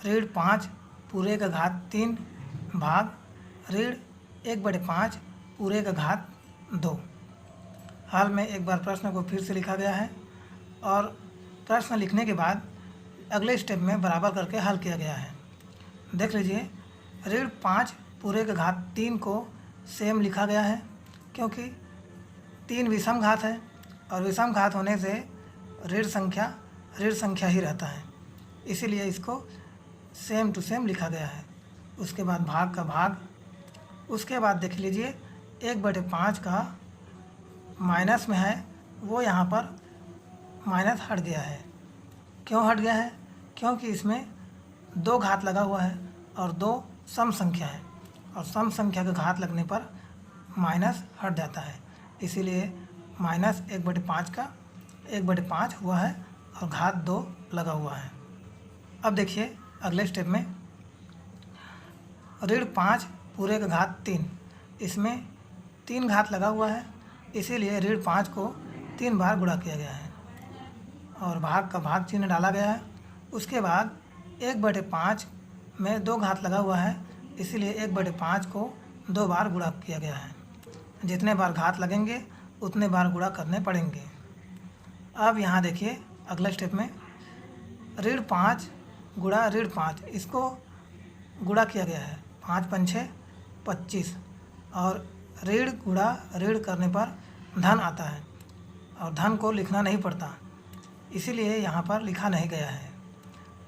ऋण 5 पूरे का घात 3 भाग ऋण 1/5 पूरे का घात 2। हाल में एक बार प्रश्न को फिर से लिखा गया है और प्रश्न लिखने के बाद अगले स्टेप में बराबर करके हल किया गया है। देख लीजिए, ऋण 5 पूरे का घात 3 को सेम लिखा गया है क्योंकि 3 विषम घात है और विषम घात होने से ऋण संख्या ही रहता है, इसीलिए इसको सेम टू सेम लिखा गया है। उसके बाद भाग का भाग, उसके बाद देख लीजिए 1/5 का माइनस में है, वो यहाँ पर माइनस हट गया है। क्यों हट गया है? क्योंकि इसमें 2 घात लगा हुआ है और 2 सम संख्या है और सम संख्या का घात लगने पर माइनस हट जाता है, इसीलिए माइनस 1/5 का 1/5 हुआ है और घात 2 लगा हुआ है। अब देखिए अगले स्टेप में ऋण 5 पूरे का घात 3, इसमें 3 घात लगा हुआ है, इसीलिए ऋण 5 को 3 बार गुणा किया गया है और भाग का भाग चिन्ह डाला गया है। उसके बाद 1/5 में 2 घात लगा हुआ है, इसीलिए 1/5 को 2 बार गुणा किया गया है। जितने बार घात लगेंगे उतने बार गुणा करने पड़ेंगे। अब यहाँ देखिए अगला स्टेप में ऋण 5 गुणा ऋण 5, इसको गुणा किया गया है। 5 पंछे 25 और ऋण गुणा ऋण करने पर धन आता है और धन को लिखना नहीं पड़ता, इसीलिए यहाँ पर लिखा नहीं गया है।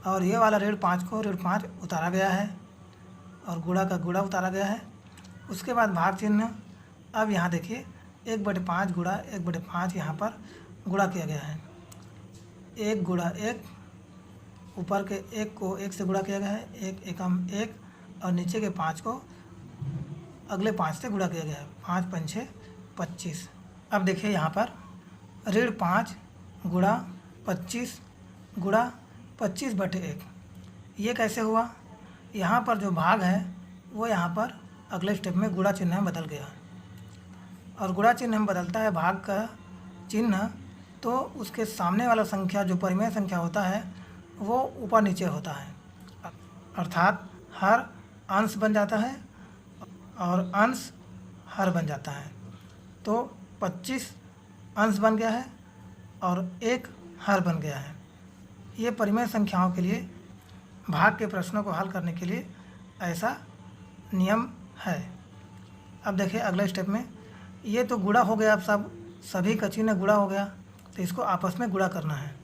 और ये वाला ऋण 5 को ऋण 5 उतारा गया है और गुणा का गुणा उतारा गया है। उसके बाद भाग चिन्ह, अब यहाँ देखिए 1/5 गुणा 1/5 यहाँ पर गुणा किया गया है। 1 गुणा 1, ऊपर के 1 को 1 से गुणा किया गया है, 1 एकम 1 और नीचे के 5 को अगले 5 से गुणा किया गया है। 5 पंछे 25। अब देखिए यहाँ पर ऋण 5 गुणा 25 गुणा 25/1, ये कैसे हुआ? यहाँ पर जो भाग है वो यहाँ पर अगले स्टेप में गुणा चिन्ह में बदल गया और गुणा चिन्ह में बदलता है भाग का चिन्ह, तो उसके सामने वाला संख्या जो परिमेय संख्या होता है वो ऊपर नीचे होता है, अर्थात हर अंश बन जाता है और अंश हर बन जाता है। तो 25 अंश बन गया है और 1 हर बन गया है। ये परिमेय संख्याओं के लिए भाग के प्रश्नों को हल करने के लिए ऐसा नियम है। अब देखिए अगले स्टेप में, ये तो गुणा हो गया, अब सभी का चिन्ह गुणा हो गया, तो इसको आपस में गुणा करना है।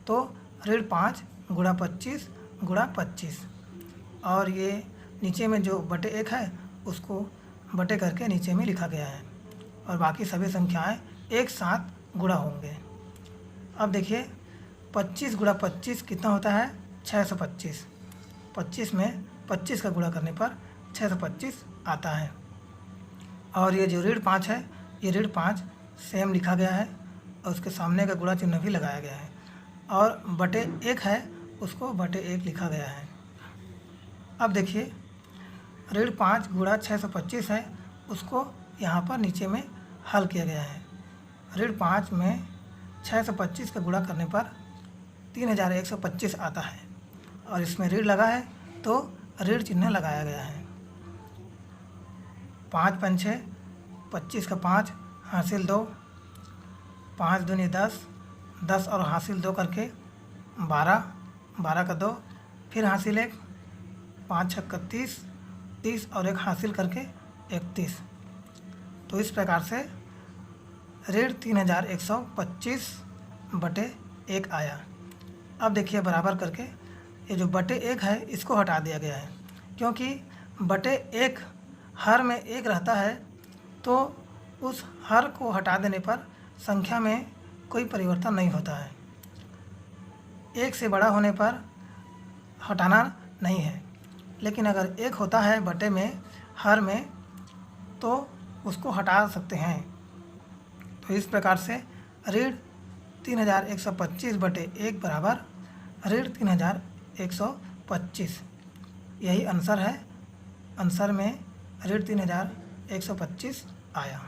तो ऋण 5 गुणा 25 गुणा 25 और ये नीचे में जो बटे 1 है उसको बटे करके नीचे में लिखा गया है और बाकी सभी संख्याएं एक साथ गुणा होंगे। अब देखिए 25 गुणा 25 कितना होता है? 625। 25 में 25 का गुणा करने पर 625 आता है। और ये जो ऋण 5 है, ये ऋण 5 सेम लिखा गया है और उसके सामने का गुणा चिन्ह भी लगाया गया है और बटे 1 है उसको बटे 1 लिखा गया है। अब देखिए ऋण 5 गुणा 625 है, उसको यहाँ पर नीचे में हल किया गया है। ऋण 5 में 625 का गुणा करने पर 3125 आता है और इसमें ऋण लगा है तो ऋण चिन्ह लगाया गया है। 5 पंछे 25 का 5 हासिल 2, 5 दूनी 10, 10 और हासिल 2 करके 12, 12 का 2, फिर हासिल 1, 5 छक्का 30, 30 और 1 हासिल करके 31। तो इस प्रकार से ऋण 3125/1 आया। अब देखिए बराबर करके ये जो बटे 1 है इसको हटा दिया गया है, क्योंकि बटे 1 हर में 1 रहता है, तो उस हर को हटा देने पर संख्या में कोई परिवर्तन नहीं होता है। 1 से बड़ा होने पर हटाना नहीं है, लेकिन अगर 1 होता है बटे में हर में तो उसको हटा सकते हैं। तो इस प्रकार से ऋण 3125/1 बराबर ऋण 3125, यही आंसर है। आंसर में ऋण 3125 आया।